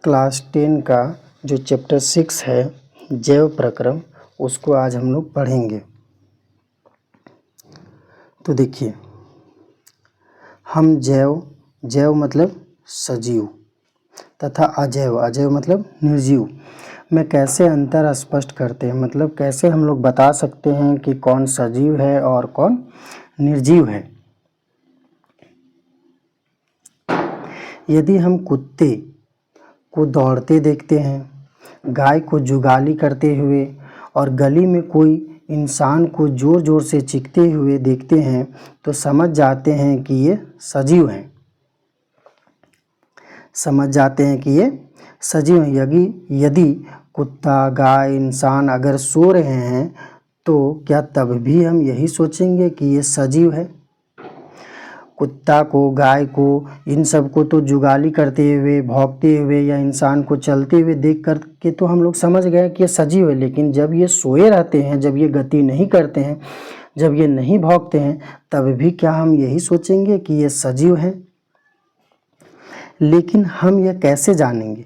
Class 10 का जो chapter 6 है जैव प्रक्रम, उसको आज हम लोग पढ़ेंगे। तो देखिए, हम जैव मतलब सजीव तथा अजैव मतलब निर्जीव में कैसे अंतर स्पष्ट करते हैं, मतलब कैसे हम लोग बता सकते हैं कि कौन सजीव है और कौन निर्जीव है। यदि हम कुत्ते को दौड़ते देखते हैं, गाय को जुगाली करते हुए और गली में कोई इंसान को ज़ोर ज़ोर से चीखते हुए देखते हैं तो समझ जाते हैं कि ये सजीव हैं। यदि कुत्ता, गाय, इंसान अगर सो रहे हैं तो क्या तब भी हम यही सोचेंगे कि ये सजीव है? कुत्ता को, गाय को, इन सब को तो जुगाली करते हुए, भौंकते हुए या इंसान को चलते हुए देख कर के तो हम लोग समझ गए कि ये सजीव है। लेकिन जब ये सोए रहते हैं, जब ये गति नहीं करते हैं, जब ये नहीं भौंकते हैं, तब भी क्या हम यही सोचेंगे कि ये सजीव हैं? लेकिन हम ये कैसे जानेंगे?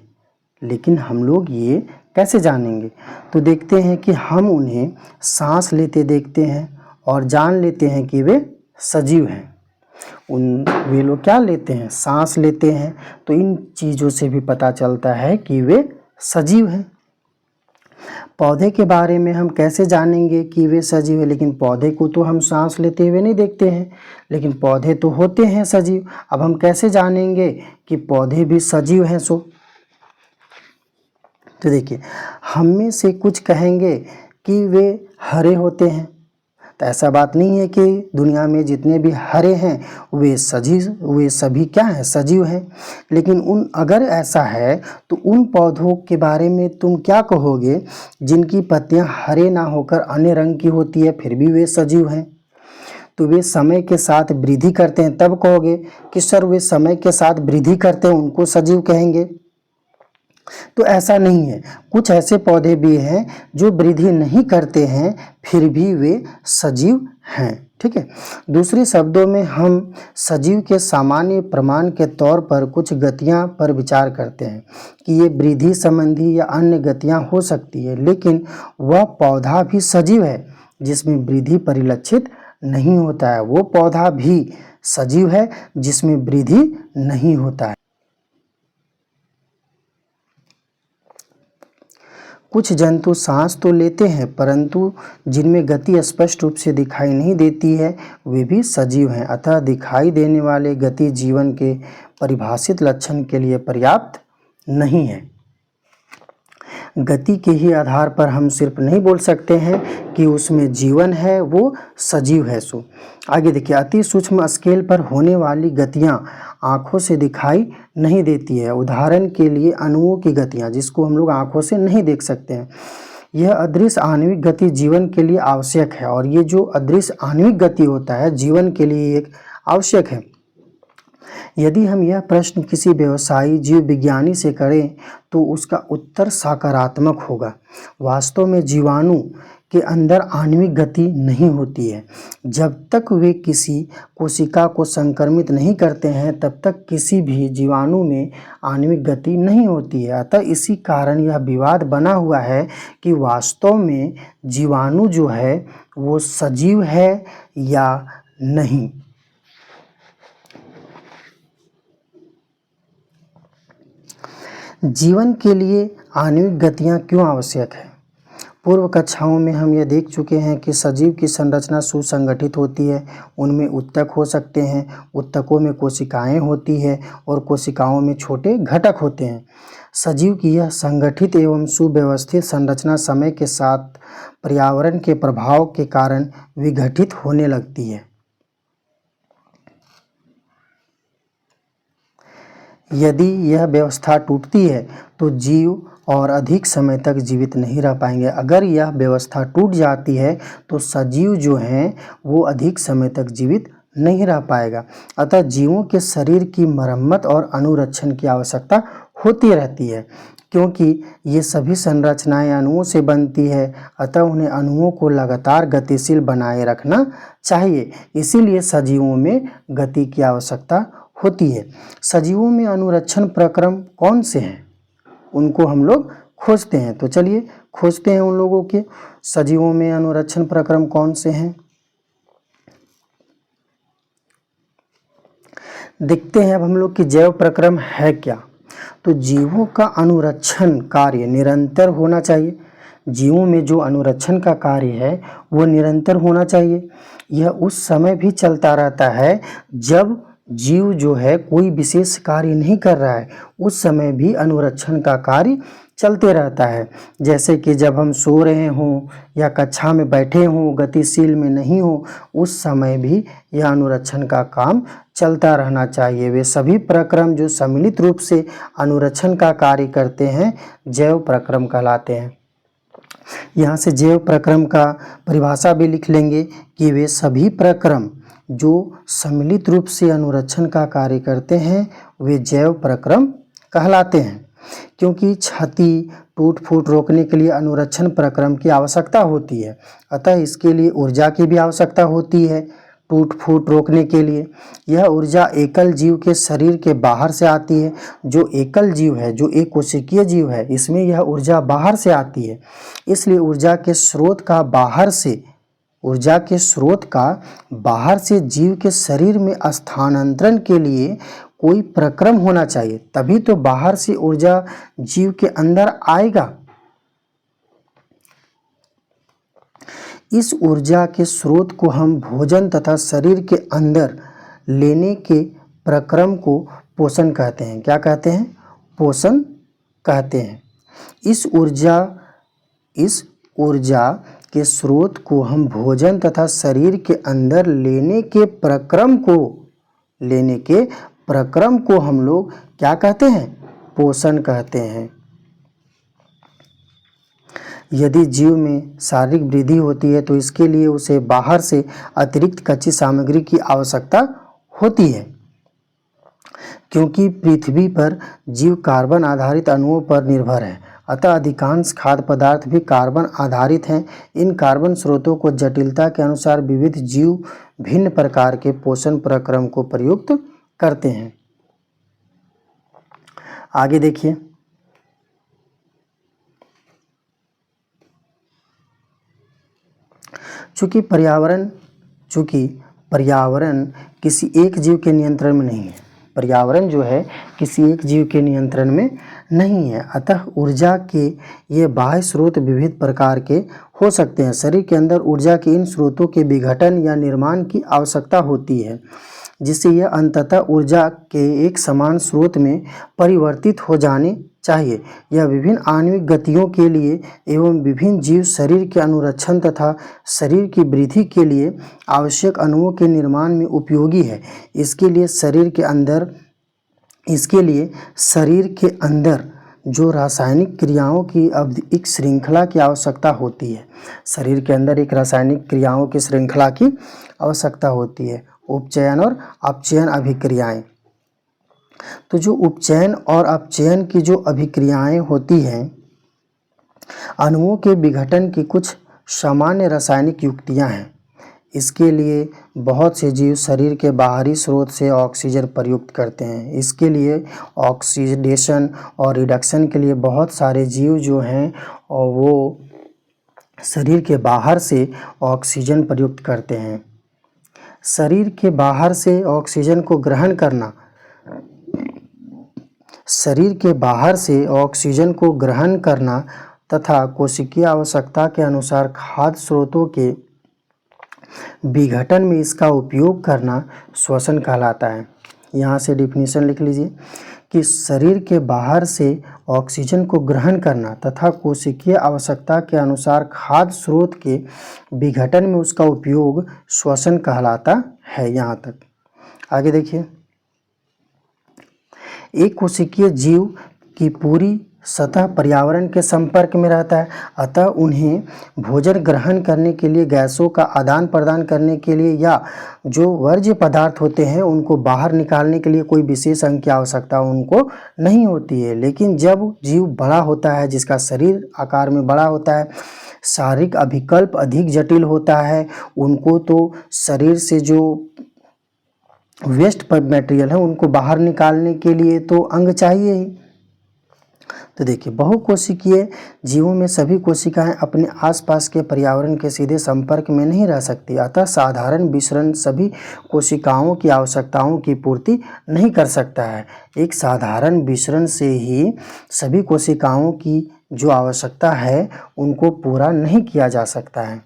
तो देखते हैं कि हम उन्हें सांस लेते देखते हैं और जान लेते हैं कि वे सजीव हैं। वे लोग क्या लेते हैं? सांस लेते हैं। तो इन चीज़ों से भी पता चलता है कि वे सजीव हैं। पौधे के बारे में हम कैसे जानेंगे कि वे सजीव है? लेकिन पौधे को तो हम सांस लेते हुए नहीं देखते हैं, लेकिन पौधे तो होते हैं सजीव। अब हम कैसे जानेंगे कि पौधे भी सजीव हैं? तो देखिए, हम में से कुछ कहेंगे कि वे हरे होते हैं। तो ऐसा बात नहीं है कि दुनिया में जितने भी हरे हैं वे सभी क्या हैं? सजीव हैं। लेकिन अगर ऐसा है तो उन पौधों के बारे में तुम क्या कहोगे जिनकी पत्तियां हरे ना होकर अन्य रंग की होती है, फिर भी वे सजीव हैं? तो वे समय के साथ वृद्धि करते हैं, तब कहोगे कि सर वे समय के साथ वृद्धि करते हैं, उनको सजीव कहेंगे। तो ऐसा नहीं है। कुछ ऐसे पौधे भी हैं जो वृद्धि नहीं करते हैं, फिर भी वे सजीव हैं। ठीक है। दूसरे शब्दों में हम सजीव के सामान्य प्रमाण के तौर पर कुछ गतियां पर विचार करते हैं कि ये वृद्धि संबंधी या अन्य गतियां हो सकती है, लेकिन वह पौधा भी सजीव है जिसमें वृद्धि परिलक्षित नहीं होता है। वो पौधा भी सजीव है जिसमें वृद्धि नहीं होता है। कुछ जंतु सांस तो लेते हैं, परंतु जिनमें गति स्पष्ट रूप से दिखाई नहीं देती है, वे भी सजीव हैं। अतः दिखाई देने वाले गति जीवन के परिभाषित लक्षण के लिए पर्याप्त नहीं है। गति के ही आधार पर हम सिर्फ नहीं बोल सकते हैं कि उसमें जीवन है, वो सजीव है। आगे देखिए, अति सूक्ष्म स्केल पर होने वाली गतियां आँखों से दिखाई नहीं देती है। उदाहरण के लिए अणुओं की गतियां, जिसको हम लोग आँखों से नहीं देख सकते हैं। यह अदृश्य आणविक गति जीवन के लिए आवश्यक है, और ये जो अदृश्य आणविक गति होता है जीवन के लिए एक आवश्यक है। यदि हम यह प्रश्न किसी व्यवसायी जीव विज्ञानी से करें तो उसका उत्तर सकारात्मक होगा। वास्तव में जीवाणु के अंदर आणविक गति नहीं होती है। जब तक वे किसी कोशिका को संक्रमित नहीं करते हैं, तब तक किसी भी जीवाणु में आणविक गति नहीं होती है। अतः इसी कारण यह विवाद बना हुआ है कि वास्तव में जीवाणु जो है वो सजीव है या नहीं। जीवन के लिए आणविक गतियाँ क्यों आवश्यक है? पूर्व कक्षाओं में हम यह देख चुके हैं कि सजीव की संरचना सुसंगठित होती है। उनमें उत्तक हो सकते हैं, उत्तकों में कोशिकाएं होती है और कोशिकाओं में छोटे घटक होते हैं। सजीव की यह संगठित एवं सुव्यवस्थित संरचना समय के साथ पर्यावरण के प्रभाव के कारण विघटित होने लगती है। यदि यह व्यवस्था टूटती है तो जीव और अधिक समय तक जीवित नहीं रह पाएंगे। अगर यह व्यवस्था टूट जाती है तो सजीव जो हैं वो अधिक समय तक जीवित नहीं रह पाएगा। अतः जीवों के शरीर की मरम्मत और अनुरक्षण की आवश्यकता होती रहती है, क्योंकि ये सभी संरचनाएं अणुओं से बनती है। अतः उन्हें अणुओं को लगातार गतिशील बनाए रखना चाहिए। इसीलिए सजीवों में गति की आवश्यकता होती है। सजीवों में अनुरक्षण प्रक्रम कौन से हैं? उनको हम लोग खोजते हैं। तो चलिए खोजते हैं उन लोगों के। सजीवों में अनुरक्षण प्रक्रम कौन से हैं, देखते हैं अब हम लोग कि जैव प्रक्रम है क्या। तो जीवों का अनुरक्षण कार्य निरंतर होना चाहिए। जीवों में जो अनुरक्षण का कार्य है वो निरंतर होना चाहिए। यह उस समय भी चलता रहता है जब जीव जो है कोई विशेष कार्य नहीं कर रहा है, उस समय भी अनुरक्षण का कार्य चलते रहता है। जैसे कि जब हम सो रहे हों या कक्षा में बैठे हों, गतिशील में नहीं हो, उस समय भी यह अनुरक्षण का काम चलता रहना चाहिए। वे सभी प्रक्रम जो सम्मिलित रूप से अनुरक्षण का कार्य करते हैं जैव प्रक्रम कहलाते हैं। यहाँ से जैव प्रक्रम का परिभाषा भी लिख लेंगे कि वे सभी प्रक्रम जो सम्मिलित रूप से अनुरक्षण का कार्य करते हैं वे जैव प्रक्रम कहलाते हैं। क्योंकि क्षति टूट फूट रोकने के लिए अनुरक्षण प्रक्रम की आवश्यकता होती है, अतः इसके लिए ऊर्जा की भी आवश्यकता होती है टूट फूट रोकने के लिए। यह ऊर्जा एकल जीव के शरीर के बाहर से आती है। जो एकल जीव है, जो एक कोशिकीय जीव है, इसमें यह ऊर्जा बाहर से आती है। इसलिए ऊर्जा के स्रोत का बाहर से जीव के शरीर में स्थानांतरण के लिए कोई प्रक्रम होना चाहिए, तभी तो बाहर से ऊर्जा जीव के अंदर आएगा। इस ऊर्जा के स्रोत को हम भोजन तथा शरीर के अंदर लेने के प्रक्रम को पोषण कहते हैं। क्या कहते हैं? पोषण कहते हैं। इस ऊर्जा के स्रोत को हम भोजन तथा शरीर के अंदर लेने के प्रक्रम को हम लोग क्या कहते हैं? पोषण कहते हैं। यदि जीव में शारीरिक वृद्धि होती है तो इसके लिए उसे बाहर से अतिरिक्त कच्ची सामग्री की आवश्यकता होती है। क्योंकि पृथ्वी पर जीव कार्बन आधारित अणुओं पर निर्भर है, अतः अधिकांश खाद्य पदार्थ भी कार्बन आधारित हैं। इन कार्बन स्रोतों को जटिलता के अनुसार विविध जीव भिन्न प्रकार के पोषण प्रक्रम को प्रयुक्त करते हैं। आगे देखिए, चूँकि पर्यावरण किसी एक जीव के नियंत्रण में नहीं है, पर्यावरण जो है किसी एक जीव के नियंत्रण में नहीं है, अतः ऊर्जा के ये बाह्य स्रोत विविध प्रकार के हो सकते हैं। शरीर के अंदर ऊर्जा के इन स्रोतों के विघटन या निर्माण की आवश्यकता होती है, जिससे यह अंततः ऊर्जा के एक समान स्रोत में परिवर्तित हो जाने चाहिए। यह विभिन्न आणविक गतियों के लिए एवं विभिन्न जीव शरीर के अनुरक्षण तथा शरीर की वृद्धि के लिए आवश्यक अणुओं के निर्माण में उपयोगी है। इसके लिए शरीर के अंदर जो रासायनिक क्रियाओं की एक श्रृंखला की आवश्यकता होती है। शरीर के अंदर एक रासायनिक क्रियाओं की श्रृंखला की आवश्यकता होती है, उपचयन और अपचयन अभिक्रियाएं। तो जो उपचयन और अपचयन की जो अभिक्रियाएं होती हैं, अणुओं के विघटन की कुछ सामान्य रासायनिक युक्तियां हैं। इसके लिए बहुत से जीव शरीर के बाहरी स्रोत से ऑक्सीजन प्रयुक्त करते हैं। इसके लिए ऑक्सीडेशन और रिडक्शन के लिए बहुत सारे जीव जो हैं और वो शरीर के बाहर से ऑक्सीजन प्रयुक्त करते हैं। शरीर के बाहर से ऑक्सीजन को ग्रहण करना, शरीर के बाहर से ऑक्सीजन को ग्रहण करना तथा कोशिकीय आवश्यकता के अनुसार खाद्य स्रोतों के विघटन में इसका उपयोग करना श्वसन कहलाता है। यहाँ से डिफिनीशन लिख लीजिए कि शरीर के बाहर से ऑक्सीजन को ग्रहण करना तथा कोशिकीय आवश्यकता के अनुसार खाद्य स्रोत के विघटन में उसका उपयोग श्वसन कहलाता है। यहाँ तक आगे देखिए, एक कोशिकीय जीव की पूरी सतह पर्यावरण के संपर्क में रहता है, अतः उन्हें भोजन ग्रहण करने के लिए, गैसों का आदान प्रदान करने के लिए या जो वर्ज्य पदार्थ होते हैं उनको बाहर निकालने के लिए कोई विशेष अंग की आवश्यकता उनको नहीं होती है। लेकिन जब जीव बड़ा होता है, जिसका शरीर आकार में बड़ा होता है, शारीरिक अभिकल्प अधिक जटिल होता है, उनको तो शरीर से जो वेस्ट मटेरियल है उनको बाहर निकालने के लिए तो अंग चाहिए ही। तो देखिए, बहुकोशिकीय जीवों में सभी कोशिकाएं अपने आसपास के पर्यावरण के सीधे संपर्क में नहीं रह सकती, अतः साधारण विसरण सभी कोशिकाओं की आवश्यकताओं की पूर्ति नहीं कर सकता है। एक साधारण विसरण से ही सभी कोशिकाओं की जो आवश्यकता है उनको पूरा नहीं किया जा सकता है।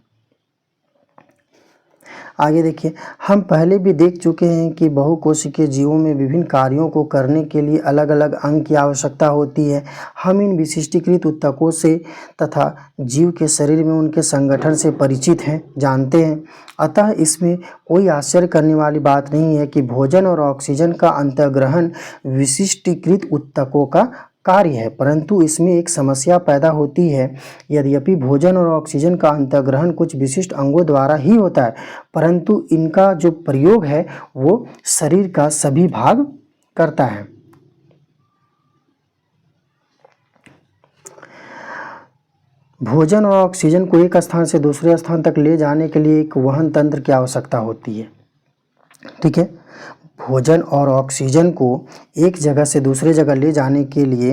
आगे देखिए, हम पहले भी देख चुके हैं कि बहुकोशिकीय जीवों में विभिन्न कार्यों को करने के लिए अलग अलग अंग की आवश्यकता होती है। हम इन विशिष्टीकृत ऊतकों से तथा जीव के शरीर में उनके संगठन से परिचित हैं, जानते हैं। अतः इसमें कोई आश्चर्य करने वाली बात नहीं है कि भोजन और ऑक्सीजन का अंतर्ग्रहण विशिष्टीकृत ऊतकों का कार्य है, परंतु इसमें एक समस्या पैदा होती है। यद्यपि भोजन और ऑक्सीजन का अंतर्ग्रहण कुछ विशिष्ट अंगों द्वारा ही होता है, परंतु इनका जो प्रयोग है वो शरीर का सभी भाग करता है। भोजन और ऑक्सीजन को एक स्थान से दूसरे स्थान तक ले जाने के लिए एक वहन तंत्र की आवश्यकता होती है। ठीक है, भोजन और ऑक्सीजन को एक जगह से दूसरे जगह ले जाने के लिए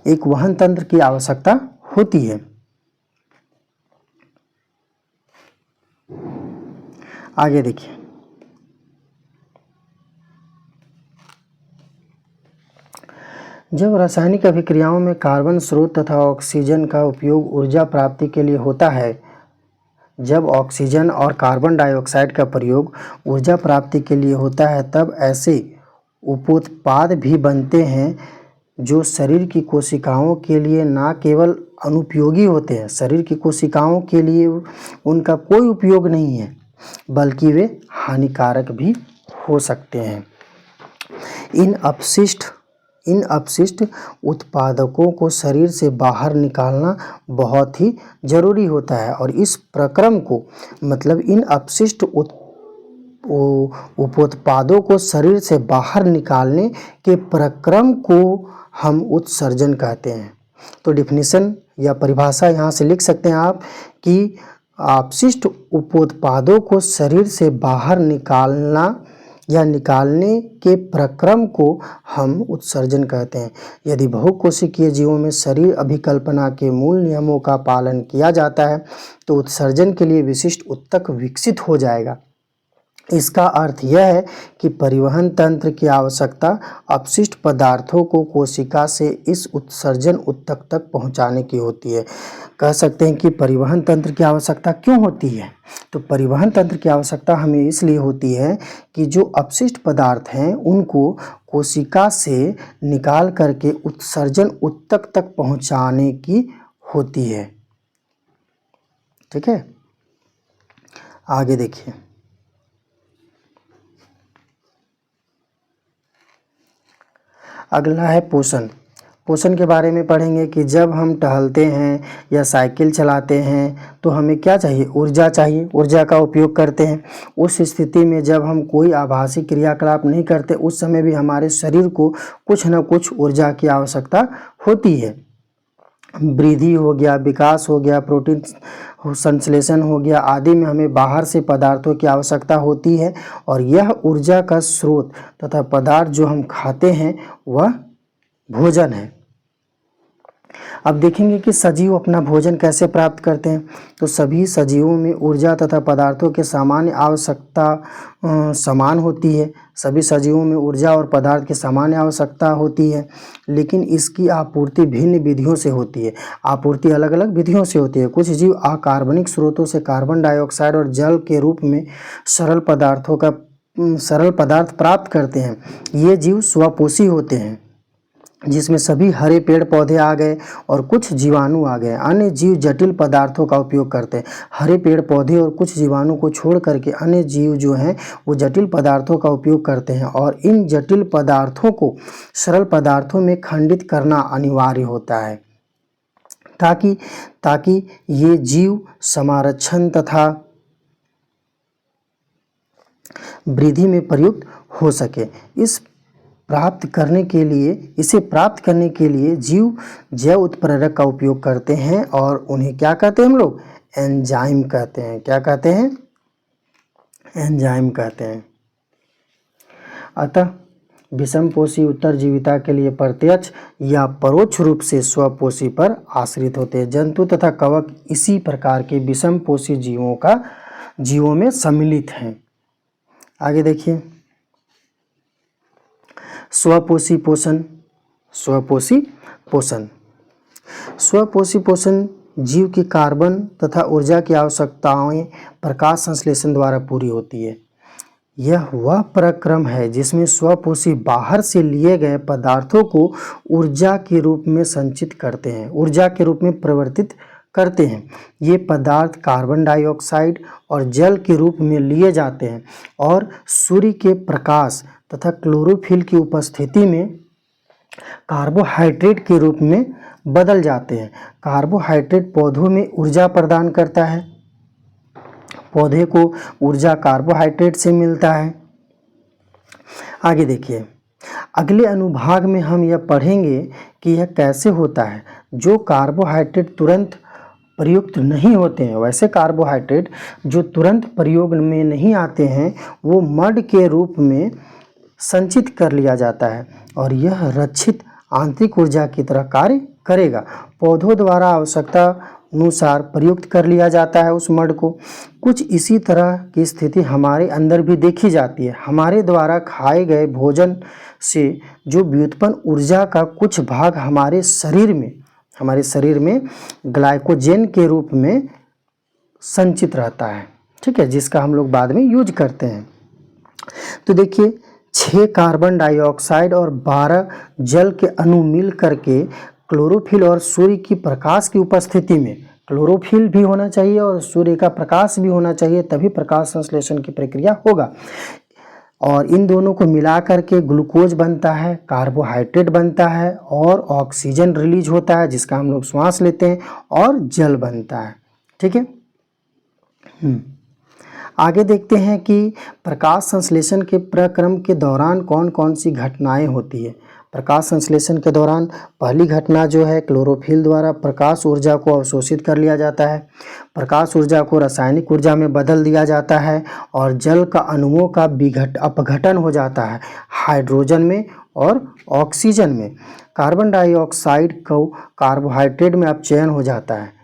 एक वहन तंत्र की आवश्यकता होती है। आगे देखिए, जब रासायनिक अभिक्रियाओं में कार्बन स्रोत तथा ऑक्सीजन का उपयोग ऊर्जा प्राप्ति के लिए होता है, जब ऑक्सीजन और कार्बन डाइऑक्साइड का प्रयोग ऊर्जा प्राप्ति के लिए होता है, तब ऐसे उपोत्पाद भी बनते हैं जो शरीर की कोशिकाओं के लिए न केवल अनुपयोगी होते हैं, शरीर की कोशिकाओं के लिए उनका कोई उपयोग नहीं है, बल्कि वे हानिकारक भी हो सकते हैं। इन अपशिष्ट उत्पादकों को शरीर से बाहर निकालना बहुत ही जरूरी होता है, और इस प्रक्रम को मतलब इन अपशिष्ट उपोत्पादों को शरीर से बाहर निकालने के प्रक्रम को हम उत्सर्जन कहते हैं। तो डिफिनीशन या परिभाषा यहाँ से लिख सकते हैं आप कि अपशिष्ट उपोत्पादों को शरीर से बाहर निकालना या निकालने के प्रक्रम को हम उत्सर्जन कहते हैं। यदि बहुकोशिकीय जीवों में शरीर अभिकल्पना के मूल नियमों का पालन किया जाता है तो उत्सर्जन के लिए विशिष्ट ऊतक विकसित हो जाएगा। इसका अर्थ यह है कि परिवहन तंत्र की आवश्यकता अपशिष्ट पदार्थों को कोशिका से इस उत्सर्जन ऊतक तक पहुंचाने की होती है। कह सकते हैं कि परिवहन तंत्र की आवश्यकता क्यों होती है? तो परिवहन तंत्र की आवश्यकता हमें इसलिए होती है कि जो अपशिष्ट पदार्थ हैं उनको कोशिका से निकाल करके उत्सर्जन ऊतक तक पहुंचाने की होती है। ठीक है, आगे देखिए, अगला है पोषण। पोषण के बारे में पढ़ेंगे कि जब हम टहलते हैं या साइकिल चलाते हैं तो हमें क्या चाहिए? ऊर्जा चाहिए, ऊर्जा का उपयोग करते हैं। उस स्थिति में जब हम कोई आभासी क्रियाकलाप नहीं करते उस समय भी हमारे शरीर को कुछ न कुछ ऊर्जा की आवश्यकता होती है। वृद्धि हो गया, विकास हो गया, प्रोटीन संश्लेषण हो गया आदि में हमें बाहर से पदार्थों की आवश्यकता होती है, और यह ऊर्जा का स्रोत तथा पदार्थ जो हम खाते हैं वह भोजन है। अब देखेंगे कि सजीव अपना भोजन कैसे प्राप्त करते हैं। तो सभी सजीवों में ऊर्जा तथा पदार्थों के सामान्य आवश्यकता समान होती है। सभी सजीवों में ऊर्जा और पदार्थ की सामान्य आवश्यकता होती है, लेकिन इसकी आपूर्ति भिन्न विधियों से होती है। आपूर्ति अलग अलग विधियों से होती है। कुछ जीव अकार्बनिक स्रोतों से कार्बन डाइऑक्साइड और जल के रूप में सरल पदार्थ प्राप्त करते हैं। ये जीव स्वपोषी होते हैं, जिसमें सभी हरे पेड़ पौधे आ गए और कुछ जीवाणु आ गए। अन्य जीव जटिल पदार्थों का उपयोग करते हैं। हरे पेड़ पौधे और कुछ जीवाणु को छोड़ करके अन्य जीव जो हैं वो जटिल पदार्थों का उपयोग करते हैं, और इन जटिल पदार्थों को सरल पदार्थों में खंडित करना अनिवार्य होता है ताकि ये जीव समारक्षण तथा वृद्धि में प्रयुक्त हो सके। इसे प्राप्त करने के लिए जीव जैव उत्प्रेरक का उपयोग करते हैं, और उन्हें क्या कहते हैं हम लोग? एंजाइम कहते हैं। क्या कहते हैं? एंजाइम कहते हैं। अतः विषमपोषी उत्तरजीविता के लिए प्रत्यक्ष या परोक्ष रूप से स्वपोषी पर आश्रित होते हैं। जंतु तथा कवक इसी प्रकार के विषमपोषी जीवों में सम्मिलित हैं। आगे देखिए, स्वपोषी पोषण। स्वपोषी पोषण स्वपोषी पोषण जीव की कार्बन तथा ऊर्जा की आवश्यकताएं प्रकाश संश्लेषण द्वारा पूरी होती है। यह वह प्रक्रम है जिसमें स्वपोषी बाहर से लिए गए पदार्थों को ऊर्जा के रूप में संचित करते हैं, ऊर्जा के रूप में परिवर्तित करते हैं। ये पदार्थ कार्बन डाइऑक्साइड और जल के रूप में लिए जाते हैं और सूर्य के प्रकाश तथा क्लोरोफिल की उपस्थिति में कार्बोहाइड्रेट के रूप में बदल जाते हैं। कार्बोहाइड्रेट पौधों में ऊर्जा प्रदान करता है। पौधे को ऊर्जा कार्बोहाइड्रेट से मिलता है। आगे देखिए, अगले अनुभाग में हम यह पढ़ेंगे कि यह कैसे होता है। जो कार्बोहाइड्रेट तुरंत प्रयुक्त नहीं होते हैं, वैसे कार्बोहाइड्रेट जो तुरंत प्रयोग में नहीं आते हैं, वो मड के रूप में संचित कर लिया जाता है और यह रक्षित आंतरिक ऊर्जा की तरह कार्य करेगा। पौधों द्वारा आवश्यकता अनुसार प्रयुक्त कर लिया जाता है उस मड को। कुछ इसी तरह की स्थिति हमारे अंदर भी देखी जाती है। हमारे द्वारा खाए गए भोजन से जो व्युत्पन्न ऊर्जा का कुछ भाग हमारे शरीर में ग्लाइकोजन के रूप में संचित रहता है, ठीक है, जिसका हम लोग बाद में यूज करते हैं। तो देखिए, 6 कार्बन डाइऑक्साइड और 12 जल के अणु मिल करके क्लोरोफिल और सूर्य की प्रकाश की उपस्थिति में, क्लोरोफिल भी होना चाहिए और सूर्य का प्रकाश भी होना चाहिए, तभी प्रकाश संश्लेषण की प्रक्रिया होगा। और इन दोनों को मिला करके ग्लूकोज बनता है, कार्बोहाइड्रेट बनता है और ऑक्सीजन रिलीज होता है जिसका हम लोग श्वास लेते हैं और जल बनता है, ठीक है। आगे देखते हैं कि प्रकाश संश्लेषण के प्रक्रम के दौरान कौन कौन सी घटनाएं होती है। प्रकाश संश्लेषण के दौरान पहली घटना जो है, क्लोरोफिल द्वारा प्रकाश ऊर्जा को अवशोषित कर लिया जाता है। प्रकाश ऊर्जा को रासायनिक ऊर्जा में बदल दिया जाता है और जल का अणुओं का अपघटन हो जाता है हाइड्रोजन में और ऑक्सीजन में। कार्बन डाइऑक्साइड को कार्बोहाइड्रेट में अपचयन हो जाता है।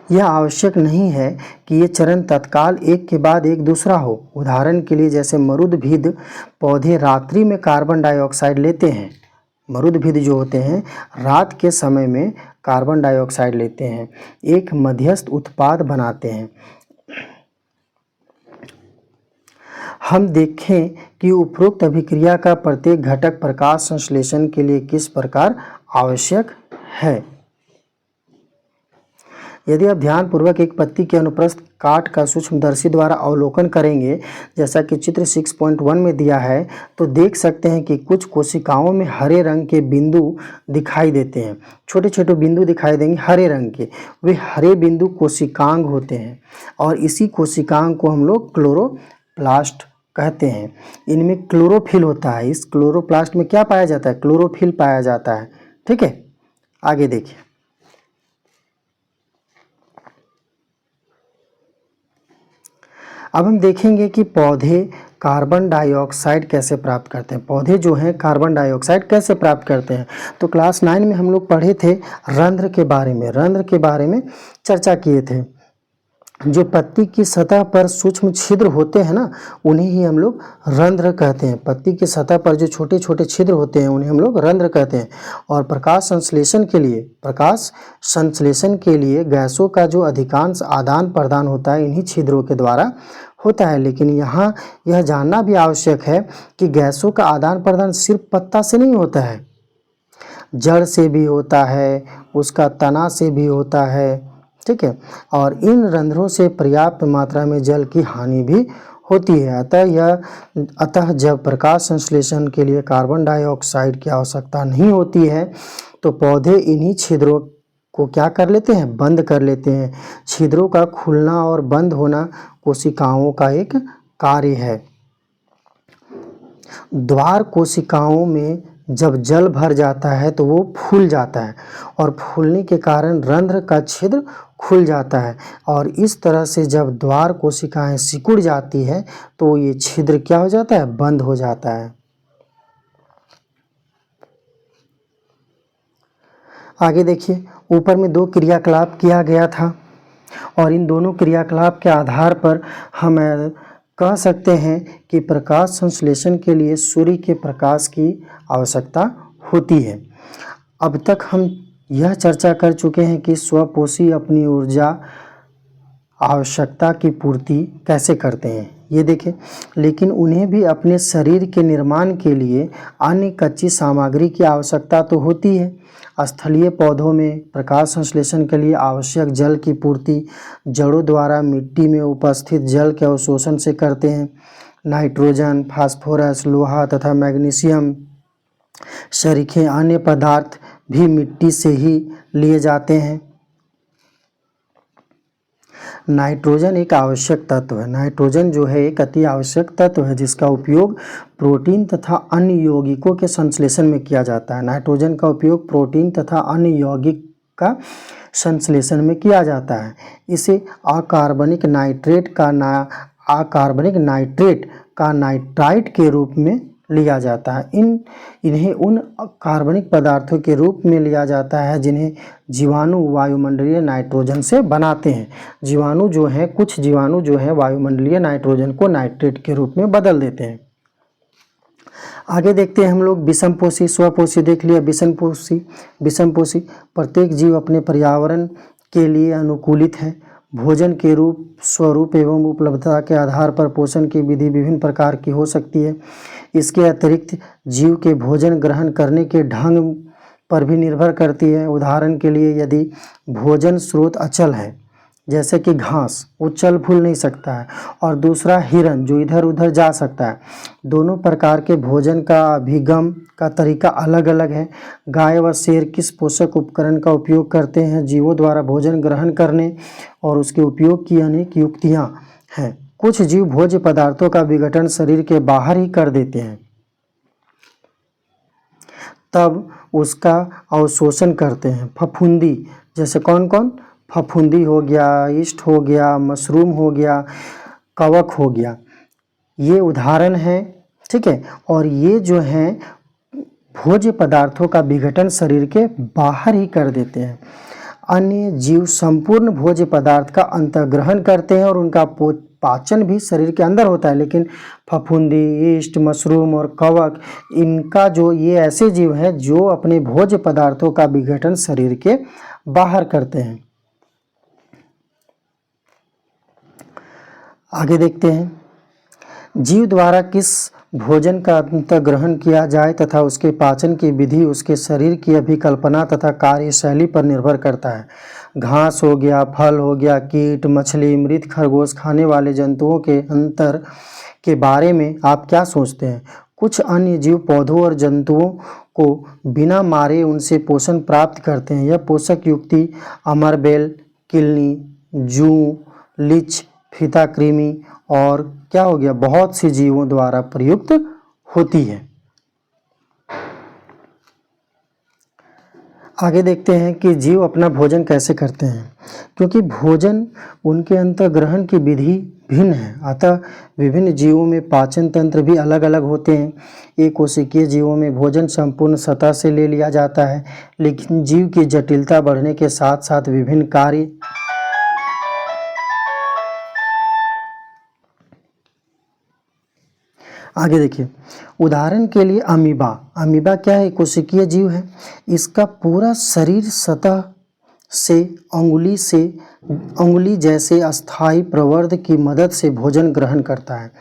यह आवश्यक नहीं है कि ये चरण तत्काल एक के बाद एक दूसरा हो। उदाहरण के लिए जैसे मरुदभिद पौधे रात्रि में कार्बन डाइऑक्साइड लेते हैं। मरुदभिद जो होते हैं रात के समय में कार्बन डाइऑक्साइड लेते हैं, एक मध्यस्थ उत्पाद बनाते हैं। हम देखें कि उपरोक्त अभिक्रिया का प्रत्येक घटक प्रकाश संश्लेषण के लिए किस प्रकार आवश्यक है। यदि आप ध्यानपूर्वक एक पत्ती के अनुप्रस्थ काट का सूक्ष्मदर्शी द्वारा अवलोकन करेंगे, जैसा कि चित्र 6.1 में दिया है, तो देख सकते हैं कि कुछ कोशिकाओं में हरे रंग के बिंदु दिखाई देते हैं। छोटे छोटे बिंदु दिखाई देंगे हरे रंग के, वे हरे बिंदु कोशिकांग होते हैं और इसी कोशिकांग को हम लोग क्लोरोप्लास्ट कहते हैं। इनमें क्लोरोफिल होता है। इस क्लोरोप्लास्ट में क्या पाया जाता है? क्लोरोफिल पाया जाता है, ठीक है। आगे देखिए, अब हम देखेंगे कि पौधे कार्बन डाइऑक्साइड कैसे प्राप्त करते हैं। पौधे जो हैं कार्बन डाइऑक्साइड कैसे प्राप्त करते हैं। तो क्लास 9 में हम लोग पढ़े थे रंध्र के बारे में चर्चा किए थे। जो पत्ती की सतह पर सूक्ष्म छिद्र होते हैं ना, उन्हें ही हम लोग रंध्र कहते हैं। पत्ती की सतह पर जो छोटे छोटे छिद्र होते हैं उन्हें हम लोग रंध्र कहते हैं। और प्रकाश संश्लेषण के लिए गैसों का जो अधिकांश आदान प्रदान होता है इन्हीं छिद्रों के द्वारा होता है। लेकिन यहाँ यह जानना भी आवश्यक है कि गैसों का आदान प्रदान सिर्फ पत्ता से नहीं होता है, जड़ से भी होता है, उसका तना से भी होता है, ठीक है। और इन रंध्रों से पर्याप्त मात्रा में जल की हानि भी होती है। अतः जब प्रकाश संश्लेषण के लिए कार्बन डाइऑक्साइड की आवश्यकता नहीं होती है तो पौधे इन्हीं छिद्रों को क्या कर लेते हैं? बंद कर लेते हैं। छिद्रों का खुलना और बंद होना कोशिकाओं का एक कार्य है। द्वार कोशिकाओं में जब जल भर जाता है तो वो फूल जाता है और फूलने के कारण रंध्र का छिद्र खुल जाता है और इस तरह से जब द्वार कोशिकाएं सिकुड़ जाती है तो ये छिद्र क्या हो जाता है, बंद हो जाता है। आगे देखिए, ऊपर में 2 क्रियाकलाप किया गया था और इन दोनों क्रियाकलाप के आधार पर हम कह सकते हैं कि प्रकाश संश्लेषण के लिए सूर्य के प्रकाश की आवश्यकता होती है। अब तक हम यह चर्चा कर चुके हैं कि स्वपोषी अपनी ऊर्जा आवश्यकता की पूर्ति कैसे करते हैं, ये देखें। लेकिन उन्हें भी अपने शरीर के निर्माण के लिए अन्य कच्ची सामग्री की आवश्यकता तो होती है। स्थलीय पौधों में प्रकाश संश्लेषण के लिए आवश्यक जल की पूर्ति जड़ों द्वारा मिट्टी में उपस्थित जल के अवशोषण से करते हैं। नाइट्रोजन, फास्फोरस, लोहा तथा मैग्नीशियम सरीखे अन्य पदार्थ भी मिट्टी से ही लिए जाते हैं। नाइट्रोजन एक आवश्यक तत्व है। नाइट्रोजन जो है एक अति आवश्यक तत्व है जिसका उपयोग प्रोटीन तथा अन्य यौगिकों के संश्लेषण में किया जाता है। नाइट्रोजन का उपयोग प्रोटीन तथा अन्य यौगिक का संश्लेषण में किया जाता है। इसे अकार्बनिक नाइट्रेट का नाइट्राइट के रूप में लिया जाता है। इन्हें उन कार्बनिक पदार्थों के रूप में लिया जाता है जिन्हें जीवाणु वायुमंडलीय नाइट्रोजन से बनाते हैं। जीवाणु जो हैं, कुछ जीवाणु जो हैं वायुमंडलीय नाइट्रोजन को नाइट्रेट के रूप में बदल देते हैं। आगे देखते हैं हम लोग विषमपोषी, स्वपोषी देख लिया। विषमपोषी प्रत्येक जीव अपने पर्यावरण के लिए अनुकूलित है। भोजन के स्वरूप एवं उपलब्धता के आधार पर पोषण की विधि विभिन्न प्रकार की हो सकती है। इसके अतिरिक्त जीव के भोजन ग्रहण करने के ढंग पर भी निर्भर करती है। उदाहरण के लिए यदि भोजन स्रोत अचल है, जैसे कि घास, वो चल फूल नहीं सकता है, और दूसरा हिरन जो इधर उधर जा सकता है, दोनों प्रकार के भोजन का अभिगम का तरीका अलग अलग है। गाय व शेर किस पोषक उपकरण का उपयोग करते हैं? जीवों द्वारा भोजन ग्रहण करने और उसके उपयोग की अनेक युक्तियां हैं। कुछ जीव भोज्य पदार्थों का विघटन शरीर के बाहर ही कर देते हैं, तब उसका अवशोषण करते हैं। फफूंदी, जैसे कौन कौन? फफूंदी हो गया, ईस्ट हो गया, मशरूम हो गया, कवक हो गया, ये उदाहरण हैं। ठीक है, और ये जो हैं भोज्य पदार्थों का विघटन शरीर के बाहर ही कर देते हैं। अन्य जीव संपूर्ण भोज्य पदार्थ का अंतर्ग्रहण करते हैं और उनका पाचन भी शरीर के अंदर होता है। लेकिन फफूंदी, ईस्ट, मशरूम और कवक, इनका जो ये ऐसे जीव हैं जो अपने भोज्य पदार्थों का विघटन शरीर के बाहर करते हैं। आगे देखते हैं, जीव द्वारा किस भोजन का अंतर्ग्रहण किया जाए तथा उसके पाचन की विधि उसके शरीर की अभिकल्पना तथा कार्यशैली पर निर्भर करता है। घास हो गया, फल हो गया, कीट, मछली, मृत खरगोश, खाने वाले जंतुओं के अंतर के बारे में आप क्या सोचते हैं? कुछ अन्य जीव पौधों और जंतुओं को बिना मारे उनसे पोषण प्राप्त करते हैं। यह पोषक युक्ति अमरबेल, किलनी, जूं, लीच, फीता कृमि और क्या हो गया, बहुत से जीवों द्वारा प्रयुक्त होती है। आगे देखते हैं कि जीव अपना भोजन कैसे करते हैं। क्योंकि भोजन उनके अंतर्ग्रहण की विधि भिन्न है, अतः विभिन्न जीवों में पाचन तंत्र भी अलग अलग होते हैं। एक कोशिकीय जीवों में भोजन संपूर्ण सतह से ले लिया जाता है, लेकिन जीव की जटिलता बढ़ने के साथ साथ विभिन्न कार्य आगे देखिए, उदाहरण के लिए अमीबा क्या है? कोशिकीय जीव है। इसका पूरा शरीर सतह से अंगुली जैसे अस्थायी प्रवर्ध की मदद से भोजन ग्रहण करता है।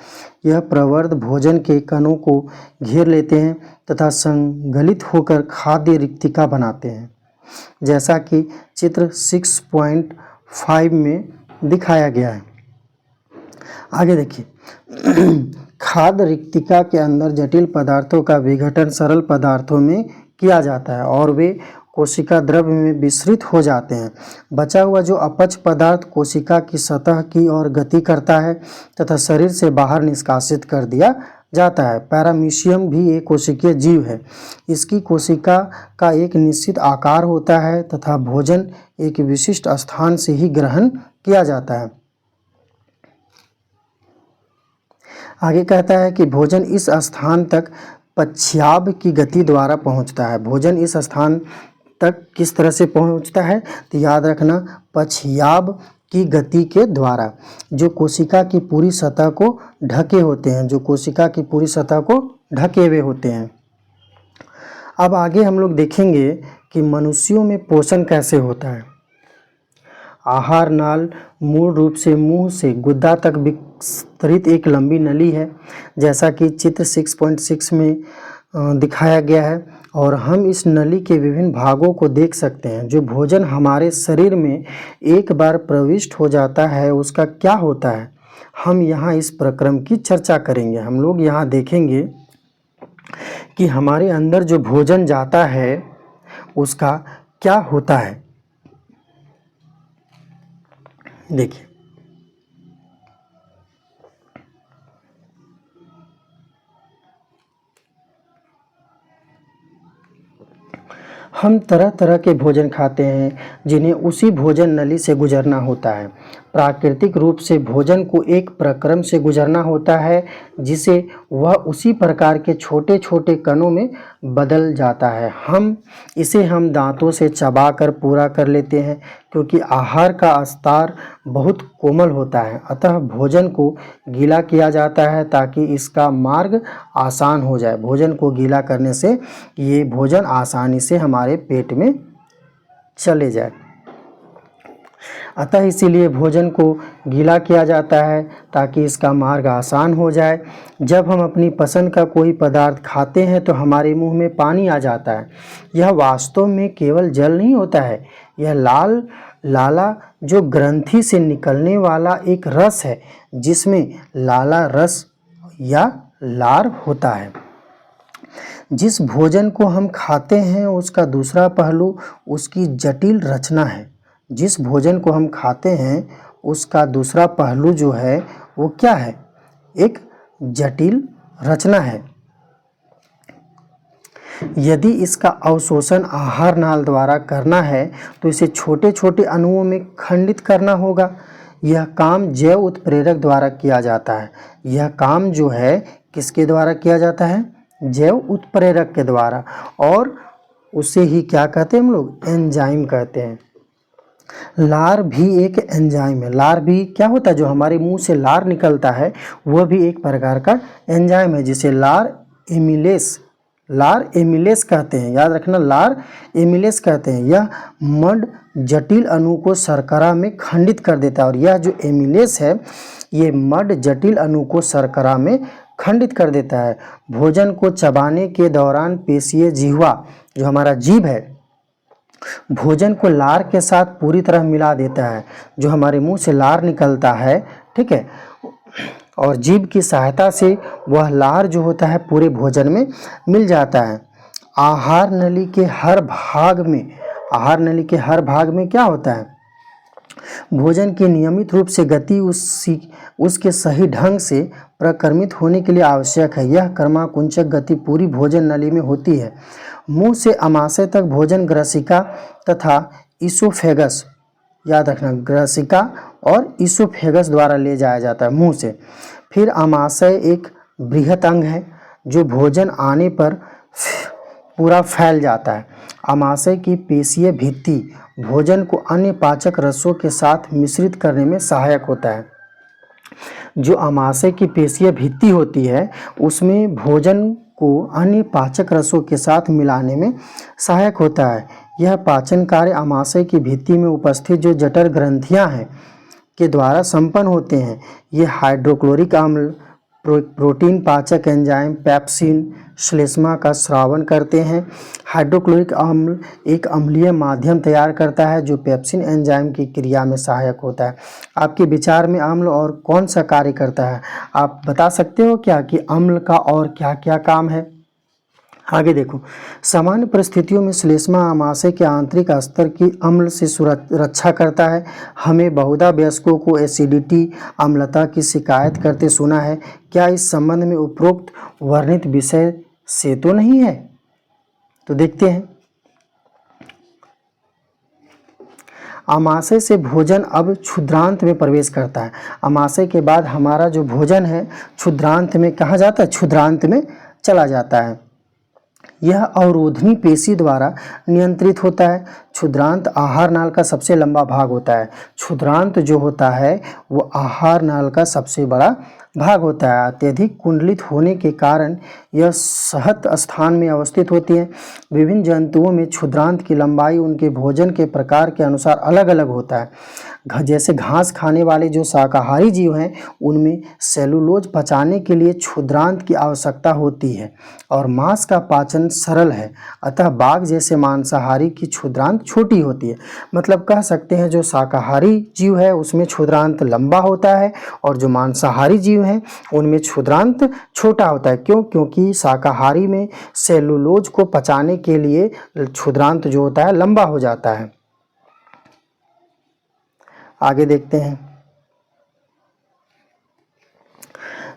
यह प्रवर्ध भोजन के कणों को घेर लेते हैं तथा संगलित होकर खाद्य रिक्तिका बनाते हैं, जैसा कि चित्र 6.5 में दिखाया गया है। आगे देखिए, खाद्य रिक्तिका के अंदर जटिल पदार्थों का विघटन सरल पदार्थों में किया जाता है और वे कोशिका द्रव्य में विस्तारित हो जाते हैं। बचा हुआ जो अपच पदार्थ कोशिका की सतह की ओर गति करता है तथा शरीर से बाहर निष्कासित कर दिया जाता है। पैरामीशियम भी एक कोशिकीय जीव है। इसकी कोशिका का एक निश्चित आकार होता है तथा भोजन एक विशिष्ट स्थान से ही ग्रहण किया जाता है। आगे कहता है कि भोजन इस स्थान तक पश्चाब की गति द्वारा पहुंचता है। भोजन इस स्थान तक किस तरह से पहुंचता है? तो याद रखना, पश्चाब की गति के द्वारा, जो कोशिका की पूरी सतह को ढके होते हैं, जो कोशिका की पूरी सतह को ढके हुए होते हैं। अब आगे हम लोग देखेंगे कि मनुष्यों में पोषण कैसे होता है। आहार नाल मूल रूप से मुंह से गुदा तक विस्तृत एक लंबी नली है, जैसा कि चित्र 6.6 में दिखाया गया है, और हम इस नली के विभिन्न भागों को देख सकते हैं। जो भोजन हमारे शरीर में एक बार प्रविष्ट हो जाता है उसका क्या होता है, हम यहाँ इस प्रक्रम की चर्चा करेंगे। हम लोग यहाँ देखेंगे कि हमारे अंदर जो भोजन जाता है उसका क्या होता है। देखिए, हम तरह तरह के भोजन खाते हैं जिन्हें उसी भोजन नली से गुजरना होता है। प्राकृतिक रूप से भोजन को एक प्रक्रम से गुजरना होता है जिसे वह उसी प्रकार के छोटे छोटे कणों में बदल जाता है। हम दांतों से चबाकर पूरा कर लेते हैं, क्योंकि आहार का स्तर बहुत कोमल होता है। अतः भोजन को गीला किया जाता है ताकि इसका मार्ग आसान हो जाए। भोजन को गीला करने से ये भोजन आसानी से हमारे पेट में चले जाए। अतः इसीलिए भोजन को गीला किया जाता है ताकि इसका मार्ग आसान हो जाए। जब हम अपनी पसंद का कोई पदार्थ खाते हैं तो हमारे मुंह में पानी आ जाता है। यह वास्तव में केवल जल नहीं होता है, यह लाला जो ग्रंथि से निकलने वाला एक रस है, जिसमें लाला रस या लार होता है। जिस भोजन को हम खाते हैं उसका दूसरा पहलू उसकी जटिल रचना है। जिस भोजन को हम खाते हैं उसका दूसरा पहलू जो है वो क्या है? एक जटिल रचना है। यदि इसका अवशोषण आहार नाल द्वारा करना है तो इसे छोटे छोटे अणुओं में खंडित करना होगा। यह काम जैव उत्प्रेरक द्वारा किया जाता है। यह काम जो है किसके द्वारा किया जाता है? जैव उत्प्रेरक के द्वारा। और उसे ही क्या कहते हैं हम लोग? एंजाइम कहते हैं। लार भी एक एंजाइम है। लार भी क्या होता है? जो हमारे मुंह से लार निकलता है वह भी एक प्रकार का एंजाइम है, जिसे लार एमिलेस कहते हैं। याद रखना, लार एमिलेस कहते हैं। यह मड जटिल अणु को शर्करा में खंडित कर देता है, और यह जो एमिलेस है ये मड जटिल अणु को शर्करा में खंडित कर देता है। भोजन को चबाने के दौरान पेशीय जिह्वा, जो हमारा जीभ है, भोजन को लार के साथ पूरी तरह मिला देता है। जो हमारे मुंह से लार निकलता है, ठीक है, और जीभ की सहायता से वह लार जो होता है पूरे भोजन में मिल जाता है। आहार नली के हर भाग में क्या होता है? भोजन की नियमित रूप से गति उसके सही ढंग से प्रक्रमित होने के लिए आवश्यक है। यह कर्माकुंचक गति पूरी भोजन नली में होती है। मुंह से अमाशय तक भोजन ग्रसिका तथा इसोफेगस, याद रखना, ग्रसिका और इसोफेगस द्वारा ले जाया जाता है मुंह से। फिर अमाशय एक बृहत अंग है जो भोजन आने पर पूरा फैल जाता है। अमाशय की पेशीय भित्ति भोजन को अन्य पाचक रसों के साथ मिश्रित करने में सहायक होता है। जो अमाशय की पेशीय भित्ति होती है उसमें भोजन को अन्य पाचक रसों के साथ मिलाने में सहायक होता है। यह पाचन कार्य अमाशय की भित्ति में उपस्थित जो जठर ग्रंथियां हैं के द्वारा संपन्न होते हैं। ये हाइड्रोक्लोरिक अम्ल, प्रोटीन पाचक एंजाइम पेप्सिन, श्लेष्मा का स्रावन करते हैं। हाइड्रोक्लोरिक अम्ल एक अम्लीय माध्यम तैयार करता है जो पेप्सिन एंजाइम की क्रिया में सहायक होता है। आपके विचार में अम्ल और कौन सा कार्य करता है? आप बता सकते हो क्या कि अम्ल का और क्या क्या काम है? आगे देखो, सामान्य परिस्थितियों में श्लेष्मा आमाशय के आंतरिक स्तर की अम्ल से रक्षा करता है। हमें बहुधा वयस्कों को एसिडिटी अम्लता की शिकायत करते सुना है। क्या इस संबंध में उपरोक्त वर्णित विषय से तो नहीं है? तो देखते हैं। आमाशय से भोजन अब क्षुद्रांत में प्रवेश करता है। आमाशय के बाद हमारा जो भोजन है क्षुद्रांत में कहाँ जाता है? क्षुद्रांत में चला जाता है। यह अवरोधनी पेशी द्वारा नियंत्रित होता है। क्षुद्रांत आहार नाल का सबसे लंबा भाग होता है। क्षुद्रांत जो होता है वो आहार नाल का सबसे बड़ा भाग होता है। अत्यधिक कुंडलित होने के कारण यह सहत स्थान में अवस्थित होती है। विभिन्न जंतुओं में क्षुद्रांत की लंबाई उनके भोजन के प्रकार के अनुसार अलग अलग होता है। जैसे घास खाने वाले जो शाकाहारी जीव हैं उनमें सेलुलोज पचाने के लिए क्षुद्रांत की आवश्यकता होती है और मांस का पाचन सरल है, अतः बाघ जैसे मांसाहारी की क्षुद्रांत छोटी होती है। मतलब कह सकते हैं जो शाकाहारी जीव है उसमें क्षुद्रांत लंबा होता है और जो मांसाहारी जीव हैं उनमें क्षुद्रांत छोटा होता है। क्यों? क्योंकि शाकाहारी में सेलुलोज को पचाने के लिए क्षुद्रांत जो होता है लंबा हो जाता है। आगे देखते हैं।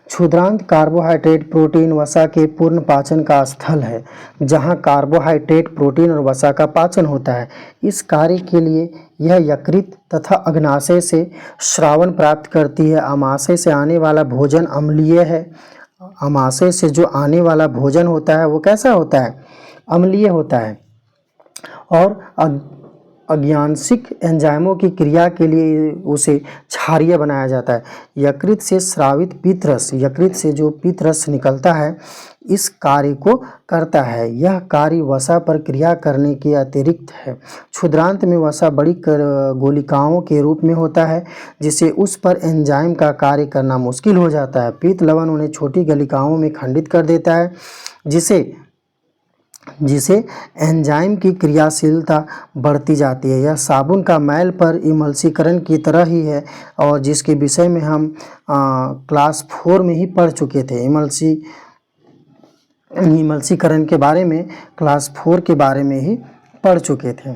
क्षुद्रांत कार्बोहाइड्रेट प्रोटीन वसा के पूर्ण पाचन का स्थल है, जहां कार्बोहाइड्रेट प्रोटीन और वसा का पाचन होता है। इस कार्य के लिए यह यकृत तथा अग्नाशय से श्रावण प्राप्त करती है। आमाशय से आने वाला भोजन अम्लीय है। आमाशय से जो आने वाला भोजन होता है वो कैसा होता है? अम्लीय होता है और अज्ञांशिक एंजाइमों की क्रिया के लिए उसे क्षारीय बनाया जाता है। यकृत से स्रावित पीतरस, यकृत से जो पीतरस निकलता है इस कार्य को करता है। यह कार्य वसा पर क्रिया करने के अतिरिक्त है। क्षुद्रांत में वसा बड़ी गोलिकाओं के रूप में होता है जिससे उस पर एंजाइम का कार्य करना मुश्किल हो जाता है। पीत लवण उन्हें छोटी गलिकाओं में खंडित कर देता है जिसे एंजाइम की क्रियाशीलता बढ़ती जाती है। यह साबुन का मैल पर इमल्सीकरण की तरह ही है और जिसके विषय में हम क्लास 4 में ही पढ़ चुके थे। इमल्सीकरण के बारे में क्लास 4 के बारे में ही पढ़ चुके थे।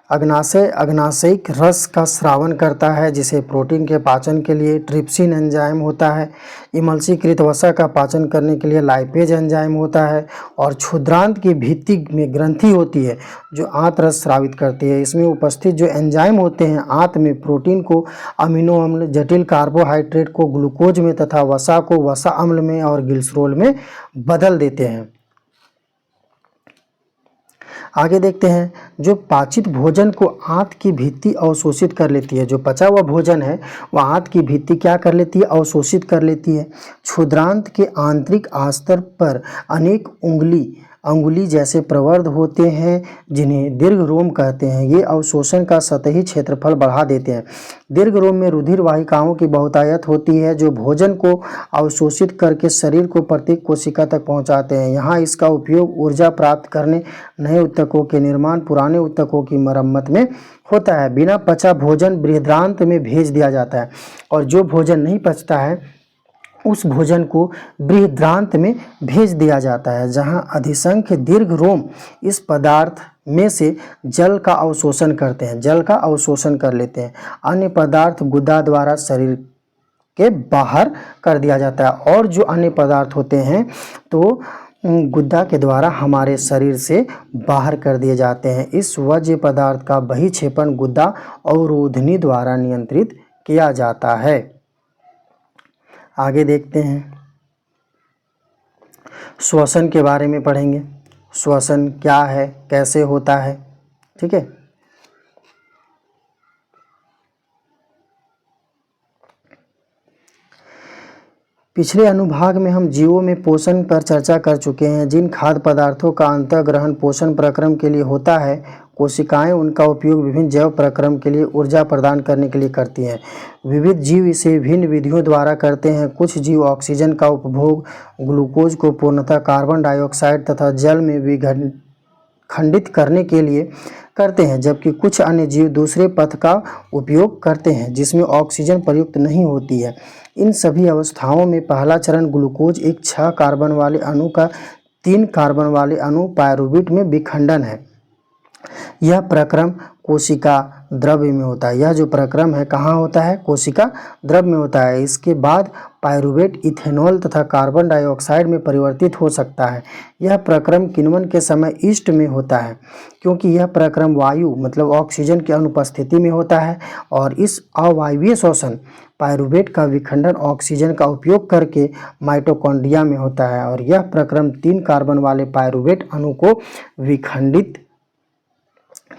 अग्नाशयिक रस का स्रावन करता है जिसे प्रोटीन के पाचन के लिए ट्रिप्सिन एंजाइम होता है। इमल्सीकृत वसा का पाचन करने के लिए लाइपेज एंजाइम होता है और क्षुद्रांत की भित्ति में ग्रंथि होती है जो आंत रस स्रावित करती है। इसमें उपस्थित जो एंजाइम होते हैं आंत में प्रोटीन को अमीनो अम्ल, जटिल कार्बोहाइड्रेट को ग्लूकोज में तथा वसा को वसा अम्ल में और ग्लिसरॉल में बदल देते हैं। आगे देखते हैं। जो पाचित भोजन को आंत की भित्ति अवशोषित कर लेती है। जो पचा हुआ भोजन है वह आंत की भित्ति क्या कर लेती है? अवशोषित कर लेती है। क्षुद्रांत के आंतरिक आस्तर पर अनेक अंगुली जैसे प्रवर्ध होते हैं जिन्हें दीर्घ रोम कहते हैं। ये अवशोषण का सतही क्षेत्रफल बढ़ा देते हैं। दीर्घ रोम में रुधिर वाहिकाओं की बहुतायत होती है जो भोजन को अवशोषित करके शरीर को प्रत्येक कोशिका तक पहुंचाते हैं। यहाँ इसका उपयोग ऊर्जा प्राप्त करने, नए ऊतकों के निर्माण, पुराने ऊतकों की मरम्मत में होता है। बिना पचा भोजन बृहदान्त्र में भेज दिया जाता है और जो भोजन नहीं पचता है उस भोजन को बृहदान्त्र में भेज दिया जाता है जहां अधिसंख्य दीर्घ रोम इस पदार्थ में से जल का अवशोषण करते हैं, जल का अवशोषण कर लेते हैं। अन्य पदार्थ गुदा द्वारा शरीर के बाहर कर दिया जाता है और जो अन्य पदार्थ होते हैं तो गुदा के द्वारा हमारे शरीर से बाहर कर दिए जाते हैं। इस वर्ज्य पदार्थ का बहिक्षेपण गुदा अवरोधनी द्वारा नियंत्रित किया जाता है। आगे देखते हैं। श्वसन के बारे में पढ़ेंगे। श्वसन क्या है, कैसे होता है, ठीक है। पिछले अनुभाग में हम जीवों में पोषण पर चर्चा कर चुके हैं। जिन खाद्य पदार्थों का अंतःग्रहण पोषण प्रक्रम के लिए होता है, कोशिकाएं उनका उपयोग विभिन्न जैव प्रक्रम के लिए ऊर्जा प्रदान करने के लिए करती हैं। विविध जीव इसे विभिन्न विधियों द्वारा करते हैं। कुछ जीव ऑक्सीजन का उपभोग, ग्लूकोज को पूर्णतः कार्बन डाइऑक्साइड तथा जल में विखंडित करने के लिए करते हैं, जबकि कुछ अन्य जीव दूसरे पथ का उपयोग करते हैं जिसमें ऑक्सीजन प्रयुक्त नहीं होती है। इन सभी अवस्थाओं में पहला चरण ग्लूकोज एक 6 कार्बन वाले अणु का 3 कार्बन वाले अणु पायरुवेट में विखंडन है। यह प्रक्रम कोशिका द्रव्य में होता है। यह जो प्रक्रम है कहाँ होता है? कोशिका द्रव्य में होता है। इसके बाद पायरुवेट इथेनॉल तथा कार्बन डाइऑक्साइड में परिवर्तित हो सकता है। यह प्रक्रम किण्वन के समय ईस्ट में होता है, क्योंकि यह प्रक्रम वायु मतलब ऑक्सीजन की अनुपस्थिति में होता है और इस अवायवीय शोषण पायरुवेट का विखंडन ऑक्सीजन का उपयोग करके माइटोकॉन्ड्रिया में होता है और यह प्रक्रम 3 कार्बन वाले पायरुवेट अणु को विखंडित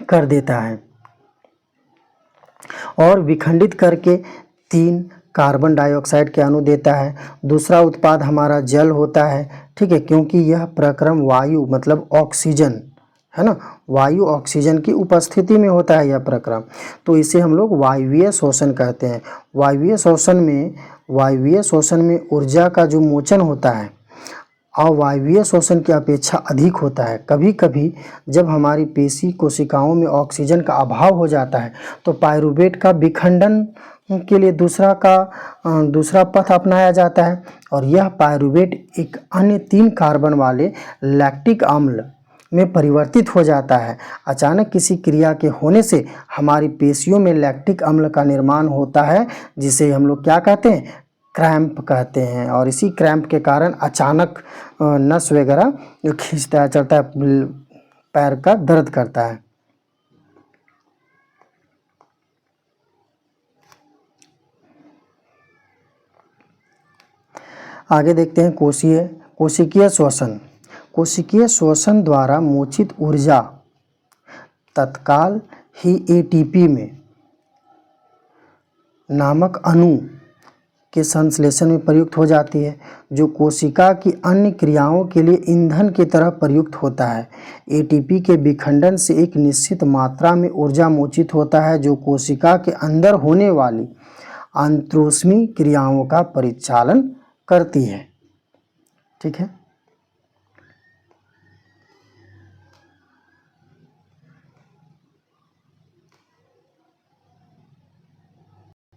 कर देता है और विखंडित करके 3 कार्बन डाइऑक्साइड के अणु देता है। दूसरा उत्पाद हमारा जल होता है, ठीक है, क्योंकि यह प्रक्रम वायु मतलब ऑक्सीजन है ना, वायु ऑक्सीजन की उपस्थिति में होता है यह प्रक्रम, तो इसे हम लोग वायवीय शोषण कहते हैं। वायवीय शोषण में ऊर्जा का जो मोचन होता है अवायवीय शोषण की अपेक्षा अधिक होता है। कभी कभी जब हमारी पेशी कोशिकाओं में ऑक्सीजन का अभाव हो जाता है तो पायरुवेट का विखंडन के लिए दूसरा पथ अपनाया जाता है और यह पायरुवेट एक अन्य 3 कार्बन वाले लैक्टिक अम्ल में परिवर्तित हो जाता है। अचानक किसी क्रिया के होने से हमारी पेशियों में लैक्टिक अम्ल का निर्माण होता है, जिसे हम लोग क्या कहते हैं? क्रैम्प कहते हैं। और इसी क्रैम्प के कारण अचानक नस वगैरह जो खींचता चलता है, पैर का दर्द करता है। आगे देखते हैं कोशिकीय शोषण। कोशिकीय शोषण द्वारा मोचित ऊर्जा तत्काल ही एटीपी में नामक अणु के संश्लेषण में प्रयुक्त हो जाती है, जो कोशिका की अन्य क्रियाओं के लिए ईंधन की तरह प्रयुक्त होता है। एटीपी के विखंडन से एक निश्चित मात्रा में ऊर्जा मोचित होता है, जो कोशिका के अंदर होने वाली अंतरोष्मी क्रियाओं का परिचालन करती है। ठीक है।